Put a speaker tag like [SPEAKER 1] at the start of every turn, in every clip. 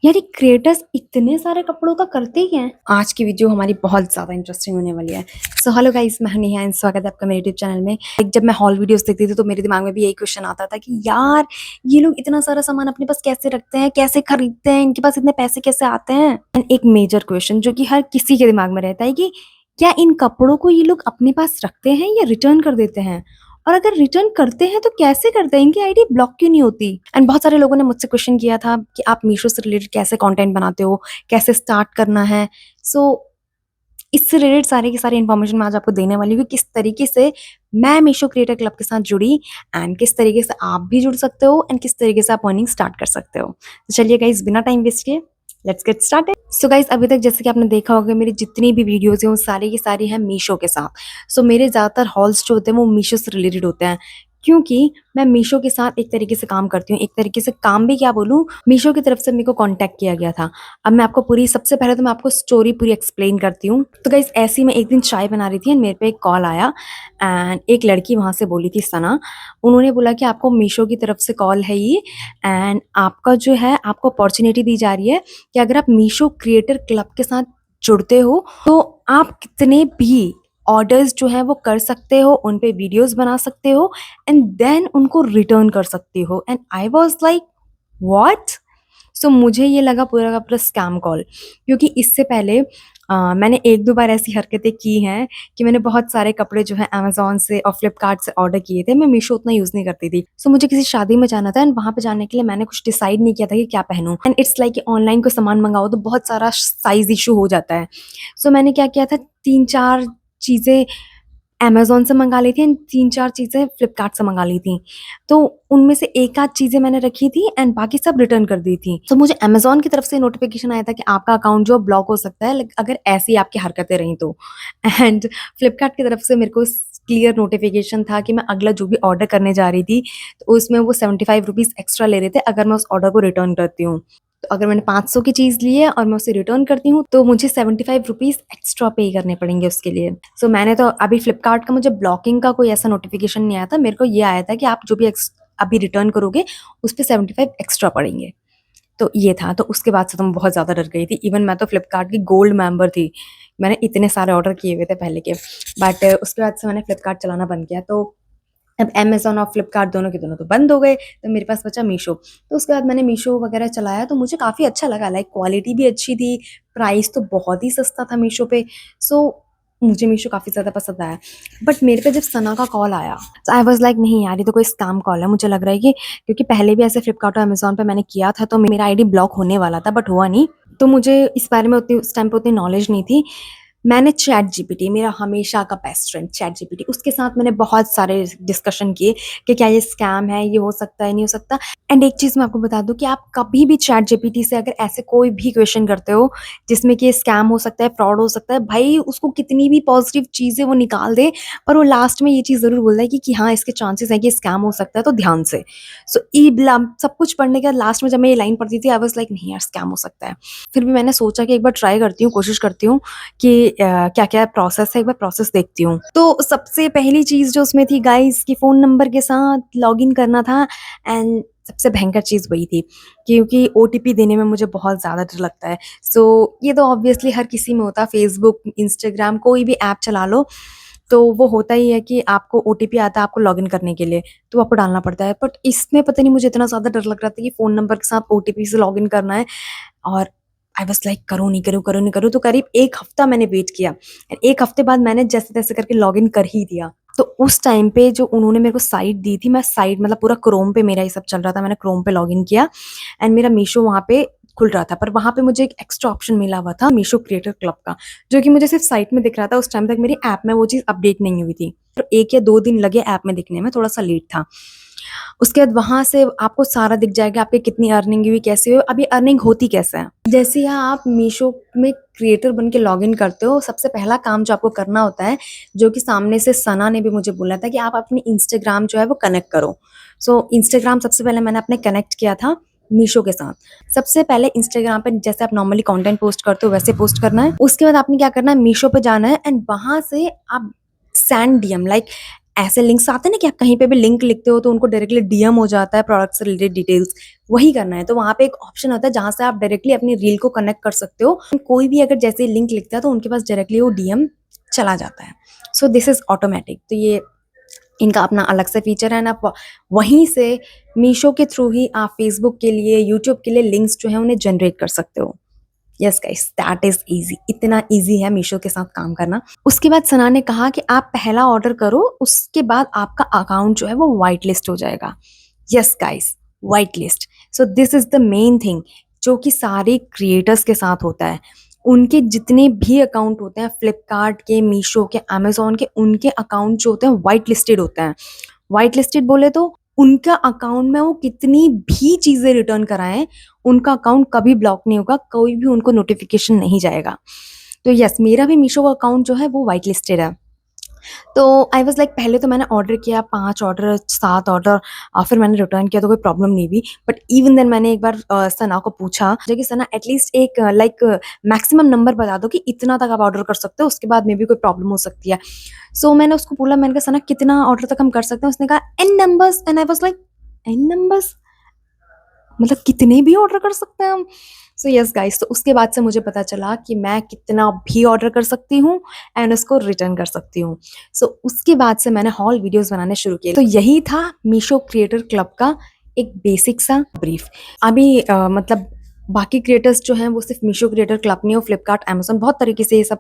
[SPEAKER 1] यार ये क्रिएटर्स इतने सारे कपड़ों का करते ही हैं। आज की वीडियो हमारी बहुत ज़्यादा इंटरेस्टिंग होने वाली है। सो हेलो गाइस, मैं नेहा एंड स्वागत है आपका मेरे यूट्यूब चैनल में। जब मैं हॉल वीडियोस देखती थी तो मेरे दिमाग में भी यही क्वेश्चन आता था कि यार ये लोग इतना सारा सामान अपने पास कैसे रखते हैं, कैसे खरीदते हैं, इनके पास इतने पैसे कैसे आते हैं। एंड एक मेजर क्वेश्चन जो कि हर किसी के दिमाग में रहता है कि क्या इन कपड़ों को ये लोग अपने पास रखते हैं या रिटर्न कर देते हैं, और अगर रिटर्न करते हैं तो कैसे करते हैं, इनकी आईडी ब्लॉक क्यों नहीं होती। एंड बहुत सारे लोगों ने मुझसे क्वेश्चन किया था कि आप मीशो से रिलेटेड कैसे कंटेंट बनाते हो, कैसे स्टार्ट करना है। सो इससे रिलेटेड सारे की सारी इन्फॉर्मेशन मैं आज आपको देने वाली हूँ कि किस तरीके से मैं मीशो क्रिएटर क्लब के साथ जुड़ी, एंड किस तरीके से आप भी जुड़ सकते हो, एंड किस तरीके से आप अर्निंग स्टार्ट कर सकते हो। तो चलिए गाइस, बिना टाइम वेस्ट किए let's get started. So guys, अभी तक जैसे कि आपने देखा होगा मेरी जितनी भी वीडियोस हैं वो सारी की सारी हैं मीशो के साथ। सो मेरे ज़्यादातर हॉल्स जो होते हैं वो मीशो से रिलेटेड होते हैं, क्योंकि मैं मीशो के साथ एक तरीके से काम करती हूँ। एक तरीके से काम भी क्या बोलूँ, मीशो की तरफ से मेरे को कॉन्टैक्ट किया गया था। अब मैं आपको पूरी सबसे पहले तो मैं आपको स्टोरी पूरी एक्सप्लेन करती हूँ। तो गाइस, ऐसे ही मैं एक दिन चाय बना रही थी एंड मेरे पे एक कॉल आया, एंड एक लड़की वहाँ से बोली थी, सना। उन्होंने बोला कि आपको मीशो की तरफ से कॉल है ये, एंड आपका जो है आपको अपॉर्चुनिटी दी जा रही है कि अगर आप मीशो क्रिएटर क्लब के साथ जुड़ते हो तो आप कितने भी ऑर्डर्स जो हैं वो कर सकते हो, उन पे वीडियोस बना सकते हो, एंड देन उनको रिटर्न कर सकते हो। And I was like what. So मुझे ये लगा पूरा का पूरा स्कैम कॉल, क्योंकि इससे पहले मैंने एक दो बार ऐसी हरकतें की हैं कि मैंने बहुत सारे कपड़े जो है अमेजोन से और फ्लिपकार्ट से ऑर्डर किए थे। मैं मीशो उतना यूज़ नहीं करती थी। सो मुझे किसी शादी में जाना था एंड वहाँ पे जाने के लिए मैंने कुछ डिसाइड नहीं किया था कि क्या पहनूं। एंड इट्स लाइक कि ऑनलाइन कोई सामान मंगाओ तो बहुत सारा साइज इशू हो जाता है। सो मैंने क्या किया था, 3-4 चीज़ें अमेज़न से मंगा ली थी एंड 3-4 चीज़ें फ्लिपकार्ट से मंगा ली थी। तो उनमें से एक आध चीज़ें मैंने रखी थी एंड बाकी सब रिटर्न कर दी थी। तो मुझे अमेज़न की तरफ से नोटिफ़िकेशन आया था कि आपका अकाउंट जो ब्लॉक हो सकता है अगर ऐसी आपकी हरकतें रहीं तो। एंड फ्लिपकार्ट की तरफ से मेरे को क्लियर नोटिफ़िकेशन था कि मैं अगला जो भी ऑर्डर करने जा रही थी, तो उसमें वो ₹75 एक्स्ट्रा ले रहे थे अगर मैं उस ऑर्डर को रिटर्न करती हूँ। तो अगर मैंने 500 की चीज़ ली है और मैं उसे रिटर्न करती हूँ तो मुझे ₹75 एक्स्ट्रा पे करने पड़ेंगे उसके लिए। सो मैंने तो अभी फ्लिपकार्ट का मुझे ब्लॉकिंग का कोई ऐसा नोटिफ़िकेशन नहीं आया था। मेरे को ये आया था कि आप जो भी अभी रिटर्न करोगे उस पे 75 एक्स्ट्रा पड़ेंगे। तो ये था, तो उसके बाद से तो मैं बहुत ज़्यादा डर गई थी। इवन मैं तो फ्लिपकार्ट की गोल्ड मेंबर थी। मैंने इतने सारे ऑर्डर किए हुए थे पहले के। बट उसके बाद से मैंने फ्लिपकार्ट चलाना बंद किया। तो अब अमेज़न और फ्लिपकार्ट दोनों के दोनों तो बंद हो गए, तो मेरे पास बचा मीशो। तो उसके बाद मैंने मीशो वगैरह चलाया तो मुझे काफ़ी अच्छा लगा, लाइक क्वालिटी भी अच्छी थी, प्राइस तो बहुत ही सस्ता था मीशो पे। सो मुझे मीशो काफ़ी ज़्यादा पसंद आया। बट मेरे पे जब सना का कॉल आया तो आई वाज़ लाइक नहीं यार, ये तो कोई स्कैम कॉल है। मुझे लग रहा है कि क्योंकि पहले भी ऐसे फ्लिपकार्ट और अमेज़न पे मैंने किया था तो मेरा आईडी ब्लॉक होने वाला था, बट हुआ नहीं। तो मुझे इस बारे में उतनी उस टाइम पे उतनी नॉलेज नहीं थी। मैंने चैट जीपीटी, मेरा हमेशा का बेस्ट फ्रेंड चैट जीपीटी, उसके साथ मैंने बहुत सारे डिस्कशन किए कि क्या ये स्कैम है, ये हो सकता है, नहीं हो सकता। एंड एक चीज़ मैं आपको बता दूँ कि आप कभी भी चैट जीपीटी से अगर ऐसे कोई भी क्वेश्चन करते हो जिसमें कि ये स्कैम हो सकता है, फ्रॉड हो सकता है, भाई उसको कितनी भी पॉजिटिव चीज़ें वो निकाल दे, पर वो लास्ट में ये चीज़ ज़रूर बोलता है कि हाँ, इसके चांसेस हैं कि स्कैम हो सकता है, तो ध्यान से। सो सब कुछ पढ़ने के बाद लास्ट में जब मैं ये लाइन पढ़ती थी आई वाज़ लाइक नहीं यार, स्कैम हो सकता है। फिर भी मैंने सोचा कि एक बार ट्राई करती हूँ, कोशिश करती हूँ कि क्या-क्या प्रोसेस है, एक बार प्रोसेस देखती हूँ। तो सबसे पहली चीज़ जो उसमें थी गाइस कि फ़ोन नंबर के साथ लॉगिन करना था, एंड सबसे भयंकर चीज़ वही थी, क्योंकि ओटीपी देने में मुझे बहुत ज़्यादा डर लगता है। सो ये तो ऑब्वियसली हर किसी में होता है, फ़ेसबुक, इंस्टाग्राम, कोई भी ऐप चला लो, तो वो होता ही है कि आपको ओटीपी आता है आपको लॉगिन करने के लिए, तो आपको डालना पड़ता है। बट इसमें पता नहीं मुझे इतना ज़्यादा डर लग रहा था कि फ़ोन नंबर के साथ ओटीपी से लॉगिन करना है, और आई वाज़ लाइक करूँ, नहीं करूँ, करूँ, नहीं करूँ। तो करीब 1 हफ़्ता मैंने वेट किया। 1 हफ़्ते बाद मैंने जैसे-तैसे करके लॉगिन कर ही दिया। तो उस टाइम पे जो उन्होंने मेरे को साइट दी थी, मैं साइट मतलब पूरा क्रोम पे मेरा ये सब चल रहा था, मैंने क्रोम पे लॉगिन किया एंड मेरा मीशो वहाँ पे खुल रहा था। पर वहाँ पे मुझे एक एक्स्ट्रा ऑप्शन मिला हुआ था मीशो क्रिएटर क्लब का, जो कि मुझे सिर्फ़ साइट में दिख रहा था। उस टाइम तक मेरी ऐप में वो चीज़ अपडेट नहीं हुई थी। तो 1 या 2 दिन लगे ऐप में दिखने में, थोड़ा-सा लेट था। उसके बाद वहाँ से आपको सारा दिख जाएगा, आपकी कितनी अर्निंग हुई, कैसे हुई। अब ये अर्निंग होती कैसे है? जैसे ही आप मीशो में क्रिएटर बन के लॉगिन करते हो, सबसे पहला काम जो आपको करना होता है, जो कि सामने से सना ने भी मुझे बोला था कि आप अपनी इंस्टाग्राम जो है वो कनेक्ट करो। सो इंस्टाग्राम सबसे पहले मैंने अपने कनेक्ट किया था मीशो के साथ। सबसे पहले इंस्टाग्राम पे जैसे आप नॉर्मली कंटेंट पोस्ट करते हो वैसे पोस्ट करना है। उसके बाद आपने क्या करना है, मीशो पे जाना है एंड वहाँ से आप सेंड डीएम लाइक ऐसे लिंक्स आते हैं ना कि आप कहीं पे भी लिंक लिखते हो तो उनको डायरेक्टली डीएम हो जाता है प्रोडक्ट से रिलेटेड डिटेल्स, वही करना है। तो वहाँ पे एक ऑप्शन होता है जहाँ से आप डायरेक्टली अपनी रील को कनेक्ट कर सकते हो। कोई भी अगर जैसे लिंक लिखता है तो उनके पास डायरेक्टली वो डीएम चला जाता है। So this is automatic. तो ये इनका अपना अलग से फीचर है ना। वहीं से मीशो के थ्रू ही आप फेसबुक के लिए, यूट्यूब के लिए लिंक्स जो है उन्हें जनरेट कर सकते हो। Yes guys, that is easy. इतना इजी है मीशो के साथ काम करना। उसके बाद सना ने कहा कि आप पहला ऑर्डर करो, उसके बाद आपका अकाउंट जो है वो वाइट लिस्ट हो जाएगा। Yes guys, white list. So this is the main thing जो कि सारे क्रिएटर्स के साथ होता है। उनके जितने भी अकाउंट होते हैं, फ्लिपकार्ट के, मीशो के, अमेजोन के, उनके अकाउंट जो होते हैं वाइट लिस्टेड होते हैं। वाइट लिस्टेड बोले तो उनका अकाउंट में वो कितनी भी चीजें रिटर्न कराएं, उनका अकाउंट कभी ब्लॉक नहीं होगा, कोई भी उनको नोटिफिकेशन नहीं जाएगा। तो यस, मेरा भी मीशो का अकाउंट जो है वो वाइट लिस्टेड है। तो आई वाज लाइक, पहले तो मैंने ऑर्डर किया 5 ऑर्डर, 7 ऑर्डर, फिर मैंने रिटर्न किया तो कोई प्रॉब्लम नहीं हुई। बट इवन देन मैंने एक बार सना को पूछा जो कि सना एटलीस्ट एक लाइक मैक्सिमम नंबर बता दो कि इतना तक आप ऑर्डर कर सकते हो, उसके बाद में भी कोई प्रॉब्लम हो सकती है। सो मैंने उसको बोला, मैंने कहा सना कितना ऑर्डर तक हम कर सकते हैं? उसने कहा n numbers. And I was like, n numbers मतलब कितने भी ऑर्डर कर सकते हैं हम? सो यस गाइस, तो उसके बाद से मुझे पता चला कि मैं कितना भी ऑर्डर कर सकती हूँ एंड उसको रिटर्न कर सकती हूँ। सो उसके बाद से मैंने हॉल वीडियोस बनाने शुरू किए। तो यही था मीशो क्रिएटर क्लब का एक बेसिक सा ब्रीफ। अभी मतलब बाकी क्रिएटर्स जो हैं वो सिर्फ मीशो क्रिएटर क्लब नहीं हो, फ्लिपकार्ट, अमेजोन बहुत तरीके से ये सब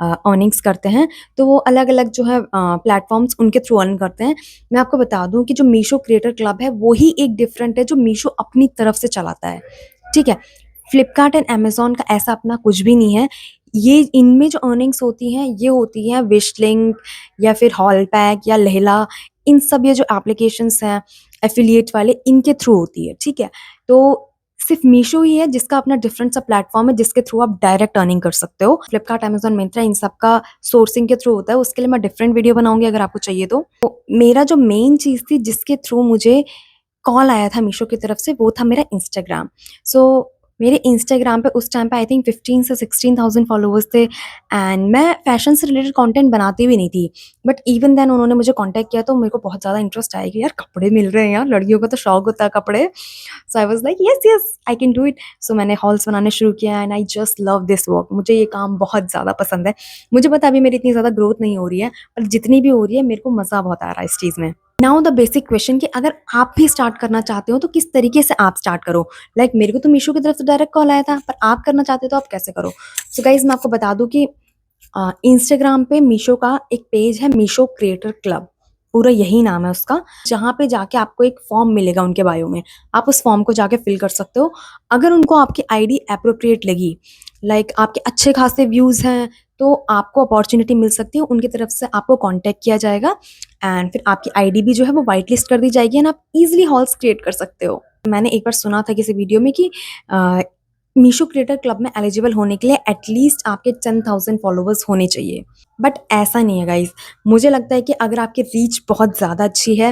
[SPEAKER 1] अर्निंग्स करते हैं। तो वो अलग अलग जो है प्लेटफॉर्म्स उनके थ्रू अर्न करते हैं। मैं आपको बता दूं कि जो मीशो क्रिएटर क्लब है वो ही एक डिफरेंट है जो मीशो अपनी तरफ से चलाता है। ठीक है, फ्लिपकार्ट एंड अमेजोन का ऐसा अपना कुछ भी नहीं है। ये इनमें जो अर्निंग्स होती हैं ये होती हैं विश लिंक या फिर हॉल पैक या लहला, इन सब ये जो एप्लीकेशंस हैं एफिलिएट वाले, इनके थ्रू होती है। ठीक है, तो सिर्फ मीशो ही है जिसका अपना डिफरेंट सा प्लेटफॉर्म है जिसके थ्रू आप डायरेक्ट अर्निंग कर सकते हो। फ्लिपकार्ट, अमेजोन, मिंत्रा इन सब का सोर्सिंग के थ्रू होता है। उसके लिए मैं डिफरेंट वीडियो बनाऊंगी अगर आपको चाहिए तो मेरा जो मेन चीज थी जिसके थ्रू मुझे कॉल आया था मीशो की तरफ से, वो था मेरा इंस्टाग्राम। सो मेरे इंस्टाग्राम पे उस टाइम पे आई थिंक 15 से 16,000 फॉलोअर्स थे एंड मैं फैशन से रिलेटेड कंटेंट बनाती भी नहीं थी। बट इवन देन उन्होंने मुझे कांटेक्ट किया तो मेरे को बहुत ज़्यादा इंटरेस्ट आया कि यार कपड़े मिल रहे हैं, यार लड़कियों का तो शौक होता है कपड़े। So I was like yes yes I can do it. So मैंने हॉल्स बनाने शुरू किया and I just love this work. मुझे ये काम बहुत ज़्यादा पसंद है। मुझे पता अभी मेरी इतनी ज़्यादा ग्रोथ नहीं हो रही है, पर जितनी भी हो रही है मेरे को मज़ा बहुत आ रहा है इस चीज़ में। नाउ द बेसिक क्वेश्चन कि अगर आप भी स्टार्ट करना चाहते हो तो किस तरीके से आप स्टार्ट करो। लाइक मेरे को तो मीशो की तरफ से डायरेक्ट कॉल आया था, पर आप करना चाहते हो तो आप कैसे करो। सो गाइज मैं आपको बता दूं कि इंस्टाग्राम पे मीशो का एक पेज है, मीशो क्रिएटर क्लब, पूरा यही नाम है उसका। जहाँ पे जाके आपको एक फॉर्म मिलेगा उनके बायो में, आप उस फॉर्म को जाके फिल कर सकते हो। अगर उनको आपकी आईडी अप्रोप्रिएट लगी, लाइक आपके अच्छे खासे व्यूज हैं, तो आपको अपॉर्चुनिटी मिल सकती है। उनकी तरफ से आपको कांटेक्ट किया जाएगा एंड फिर आपकी आईडी भी जो है वो वाइट लिस्ट कर दी जाएगी एंड आप इजीली हॉल्स क्रिएट कर सकते हो। मैंने एक बार सुना था किसी वीडियो में कि मीशो क्रिएटर क्लब में एलिजिबल होने के लिए एटलीस्ट आपके 10,000 फॉलोअर्स होने चाहिए। बट ऐसा नहीं है गाइज। मुझे लगता है कि अगर आपकी रीच बहुत ज़्यादा अच्छी है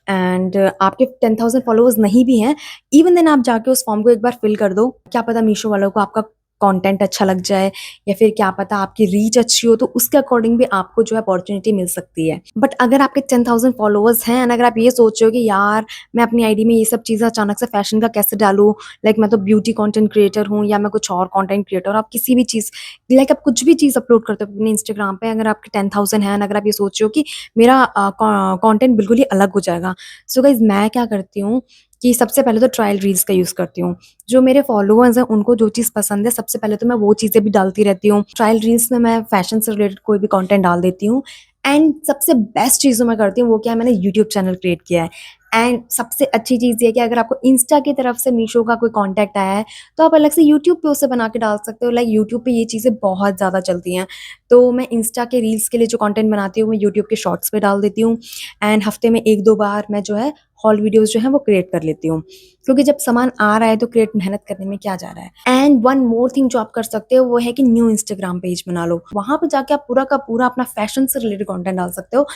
[SPEAKER 1] एंड आपके 10,000 फॉलोअर्स नहीं भी हैं, इवन देन आप जाके उस फॉर्म को एक बार फिल कर दो। क्या पता मीशो वालों को आपका कंटेंट अच्छा लग जाए या फिर क्या पता आपकी रीच अच्छी हो तो उसके अकॉर्डिंग भी आपको जो है अपॉर्चुनिटी मिल सकती है। बट अगर आपके 10,000 फॉलोअर्स हैं एंड अगर आप ये सोच रहे हो कि यार मैं अपनी आईडी में ये सब चीज़ें अचानक से फैशन का कैसे डालूं, लाइक मैं तो ब्यूटी कंटेंट क्रिएटर हूँ या मैं कुछ और कंटेंट क्रिएटर, आप किसी भी चीज़, लाइक आप कुछ भी चीज़ अपलोड करते हो अपने इंस्टाग्राम पे, अगर आपके 10,000 है, अगर आप ये सोच रहे हो कि मेरा कंटेंट बिल्कुल ही अलग हो जाएगा, सो गाइज मैं क्या करती हूँ कि सबसे पहले तो ट्रायल रील्स का यूज़ करती हूँ। जो मेरे फॉलोअर्स हैं उनको जो चीज़ पसंद है सबसे पहले तो मैं वो चीज़ें भी डालती रहती हूँ। ट्रायल रील्स में मैं फैशन से रिलेटेड कोई भी कंटेंट डाल देती हूँ एंड सबसे बेस्ट चीज़ जो मैं करती हूँ वो क्या है, मैंने यूट्यूब चैनल क्रिएट किया है। एंड सबसे अच्छी चीज़ ये है कि अगर आपको इंस्टा की तरफ से मीशो का कोई कॉन्टैक्ट आया है तो आप अलग से यूट्यूब पे उसे बना के डाल सकते हो। लाइक यूट्यूब पे ये चीज़ें बहुत ज़्यादा चलती हैं, तो मैं इंस्टा के रील्स के लिए जो कंटेंट बनाती हूँ मैं यूट्यूब के शॉर्ट्स पे डाल देती हूँ एंड हफ्ते में 1-2 बार मैं जो है हॉल वीडियोस जो है वो क्रिएट कर लेती हूँ, क्योंकि जब सामान आ रहा है तो क्रिएट मेहनत करने में क्या जा रहा है। एंड वन मोर थिंग जो आप कर सकते हो वो है कि न्यू इंस्टाग्राम पेज बना लो। वहां पे जाके आप पूरा का पूरा अपना फैशन से रिलेटेड कंटेंट डाल सकते हो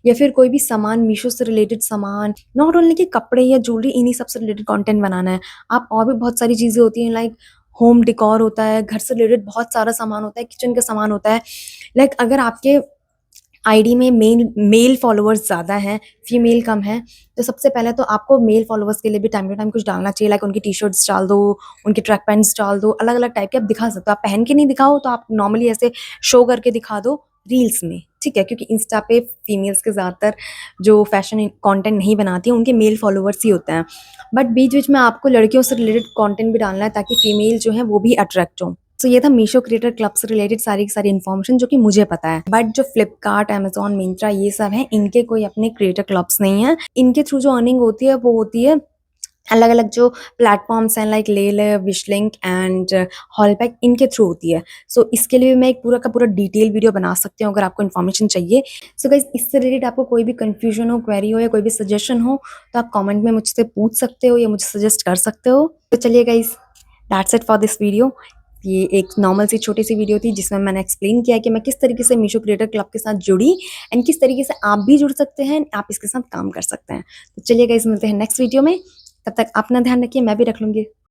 [SPEAKER 1] या फिर कोई भी सामान, मीशो से रिलेटेड सामान, नॉट ओनली कि कपड़े या ज्वेलरी, इन्हीं सब से रिलेटेड कंटेंट बनाना है। आप और भी बहुत सारी चीजें होती हैं, लाइक होम डिकॉर होता है, घर से रिलेटेड बहुत सारा सामान होता है, किचन का सामान होता है। लाइक अगर आपके आईडी में मेल फॉलोअर्स ज़्यादा हैं, फीमेल कम हैं। तो सबसे पहले तो आपको मेल फॉलोअर्स के लिए भी टाइम टू टाइम कुछ डालना चाहिए, लाइक उनकी टी-शर्ट्स डाल दो, उनके ट्रैक पैंट्स डाल दो, अलग-अलग टाइप के आप दिखा सकते हो। आप पहन के नहीं दिखाओ तो आप नॉर्मली ऐसे शो करके दिखा दो रील्स में, ठीक है? क्योंकि इंस्टा पे फीमेल्स के ज़्यादातर जो फैशन कंटेंट नहीं बनाती हैं, उनके मेल फॉलोअर्स ही होते हैं। बट बीच-बीच में आपको लड़कियों से रिलेटेड कंटेंट भी डालना है ताकि फीमेल जो है वो भी अट्रैक्ट हों। तो ये था मीशो क्रिएटर क्लब से रिलेटेड सारी की सारी इन्फॉर्मेशन जो कि मुझे पता है। बट जो फ्लिपकार्ट, अमेज़न, मिंत्रा ये सब हैं, इनके कोई अपने क्रिएटर क्लब्स नहीं हैं। इनके थ्रू जो अर्निंग होती है वो होती है अलग-अलग जो प्लेटफ़ॉर्म्स हैं लाइक लेले, विशलिंक एंड हॉलपैक, इनके थ्रू होती है। सो इसके लिए मैं एक पूरा का पूरा डिटेल वीडियो बना सकती हूँ अगर आपको इन्फॉर्मेशन चाहिए। सो गाइज़ इससे रिलेटेड आपको कोई भी कन्फ्यूज़न हो, क्वेरी हो या कोई भी सजेशन हो तो आप कमेंट में मुझसे पूछ सकते हो या मुझे सजेस्ट कर सकते हो। तो चलिए guys, that's it for this video. ये एक नॉर्मल सी छोटी-सी वीडियो थी जिसमें मैंने एक्सप्लेन किया कि मैं किस तरीके से मीशो क्रिएटर क्लब के साथ जुड़ी एंड किस तरीके से आप भी जुड़ सकते हैं, आप इसके साथ काम कर सकते हैं। तो चलिए गाइज़ मिलते हैं नेक्स्ट वीडियो में। तब तक अपना ध्यान रखिए, मैं भी रख लूँगी।